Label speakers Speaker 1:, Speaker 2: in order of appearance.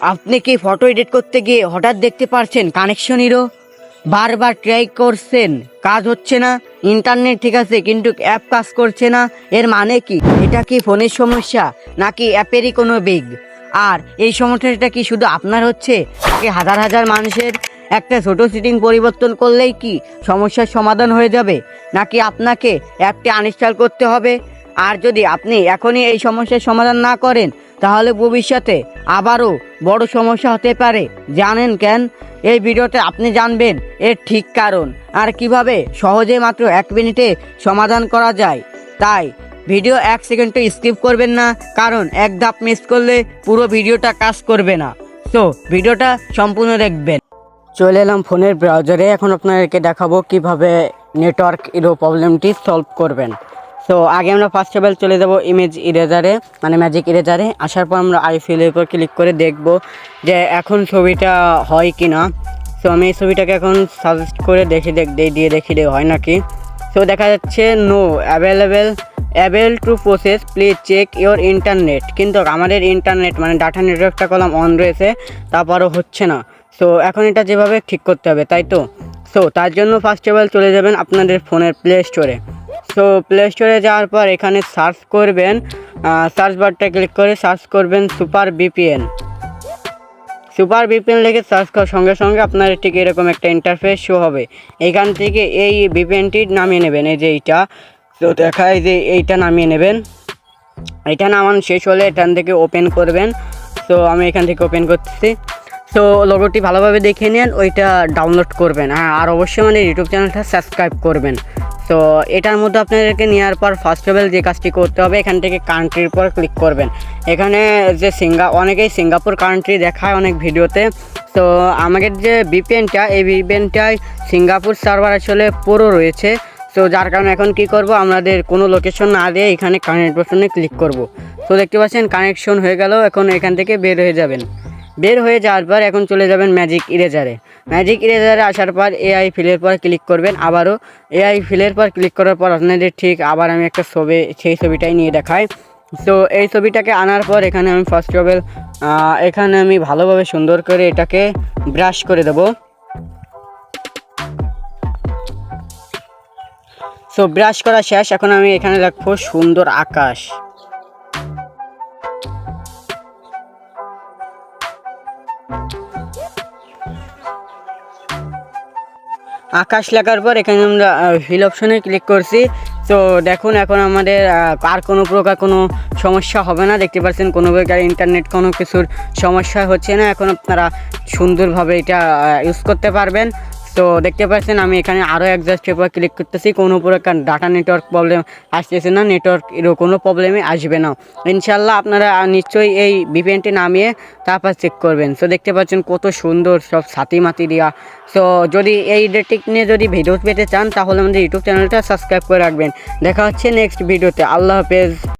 Speaker 1: আপনি কি photo edit করতে গিয়ে হঠাৎ দেখতে পারছেন কানেকশন ইরো? বারবার ট্রাই করছেন, কাজ হচ্ছে না। ইন্টারনেট ঠিক আছে কিন্তু অ্যাপ কাজ করছে না। এর মানে কি? এটা কি ফোনের সমস্যা নাকি অ্যাপেরই কোনো বিগ? আর এই সমস্যাটা কি শুধু আপনার হচ্ছে নাকি হাজার হাজার মানুষের? একটা ছোট সেটিং পরিবর্তন করলেই কি সমস্যার সমাধান হয়ে যাবে, নাকি আপনাকে অ্যাপটি আনইনস্টল করতে হবে? আর যদি আপনি এখনই এই সমস্যার সমাধান না করেন তাহলে ভবিষ্যতে আবারও বড় সমস্যা হতে পারে। জানেন কেন? এই ভিডিওতে আপনি জানবেন এর ঠিক কারণ আর কিভাবে সহজে মাত্র 1 মিনিটে সমাধান করা যায়। তাই ভিডিও 1 সেকেন্ডও স্কিপ করবেন না, কারণ এক ধাপ মিস করলে পুরো ভিডিওটা কাজ করবে না। সো ভিডিওটা সম্পূর্ণ দেখবেন। চলে এলাম ফোনের ব্রাউজারে। এখন আপনাদেরকে দেখাবো কিভাবে নেটওয়ার্ক ইরো প্রবলেমটি সলভ করবেন। সো আগে আমরা ফার্স্ট অফ অল চলে যাব ইমেজ ইরেজারে, মানে ম্যাজিক ইরেজারে। আসার পর আমরা আই ফিলের উপর ক্লিক করে দেখব যে এখন ছবিটা হয় কি না। সো আমি এই ছবিটাকে এখন সাজেস্ট করে দেখি হয় নাকি। সো দেখা যাচ্ছে no avail to process, please check your internet. কিন্তু আমাদের ইন্টারনেট মানে ডাটা নেটওয়ার্কটা কলাম অন রয়েছে, তারপরও হচ্ছে না। সো এখন এটা যেভাবে ঠিক করতে হবে, তাই তো? সো তার জন্য ফার্স্ট অফ অল চলে যাবেন আপনাদের ফোনের প্লে স্টোরে। সো প্লে স্টোরে যাওয়ার পর এখানে সার্চ করবেন, সার্চ বারটা ক্লিক করে সার্চ করবেন সুপার ভিপিএন লিখে সার্চ করার সঙ্গে সঙ্গে আপনার ঠিক এরকম একটা ইন্টারফেস শো হবে। এখান থেকে এই ভিপিএনটি নামিয়ে নেবেন, এই যে এইটা। তো দেখায় যে এইটা নামিয়ে নেবেন। এটা নামানো শেষ হলে এখান থেকে ওপেন করবেন। তো আমি এখান থেকে ওপেন করতেছি। সো লোগোটি ভালোভাবে দেখে নেন, ওইটা ডাউনলোড করবেন। হ্যাঁ, আর অবশ্যই মানে ইউটিউব চ্যানেলটা সাবস্ক্রাইব করবেন। তো এটার মধ্যে আপনাদেরকে নেওয়ার পর ফার্স্ট অফ অল যে কাজটি করতে হবে, এখান থেকে কান্ট্রির পর ক্লিক করবেন। এখানে যে অনেকেই সিঙ্গাপুর কান্ট্রি দেখায় অনেক ভিডিওতে। তো আমাদের যে ভিপিএনটা, এই ভিপিএনটায় সিঙ্গাপুর সার্ভার আসলে পুরো রয়েছে। তো যার কারণে এখন কি করব, আমাদের কোনো লোকেশন না দিয়ে এখানে কানেক্ট বাটনে ক্লিক করব। তো দেখতে পাচ্ছেন কানেকশন হয়ে গেল। এখন এখান থেকে বের হয়ে যাবেন। বের হয়ে যাওয়ার পর এখন চলে যাবেন ম্যাজিক ইরেজারে। ম্যাজিক ইরেজারে আসার পর এআই ফিলের পর ক্লিক করবেন। আবারও এআই ফিলের পর ক্লিক করার পর আপনাদের ঠিক আবার আমি একটা সেই ছবিটাই নিয়ে দেখাই। তো এই ছবিটাকে আনার পর এখানে আমি ফার্স্ট অফ অল এখানে আমি ভালোভাবে সুন্দর করে এটাকে ব্রাশ করে দেবো। সো ব্রাশ করা শেষ। এখন আমি এখানে রাখবো সুন্দর আকাশ। আকাশ লেখার পর এখানে আমরা ফিল অপশনে ক্লিক করছি। তো দেখুন এখন আমাদের আর কোনো প্রকার কোনো সমস্যা হবে না। দেখতে পাচ্ছেন কোনো প্রকার ইন্টারনেট কোনো কিছুর সমস্যা হচ্ছে না। এখন আপনারা সুন্দরভাবে এটা ইউজ করতে পারবেন। তো দেখতে পাচ্ছেন আমি এখানে আরও অ্যাডজাস্টের উপর ক্লিক করতেছি। কোনো প্রকার ডাটা নেটওয়ার্ক প্রবলেম আসতেছে না, নেটওয়ার্ক এরও কোনো প্রবলেমই আসবে না ইনশাল্লাহ। আপনারা নিশ্চয়ই এই ভিপিএনটি নামিয়ে তারপর চেক করবেন। তো দেখতে পাচ্ছেন কত সুন্দর সব ছাতি মাতি দেওয়া। সো যদি এই ডেটিক নিয়ে যদি ভিডিও পেতে চান তাহলে আমাদের ইউটিউব চ্যানেলটা সাবস্ক্রাইব করে রাখবেন। দেখা হচ্ছে নেক্সট ভিডিওতে। আল্লাহ হাফেজ।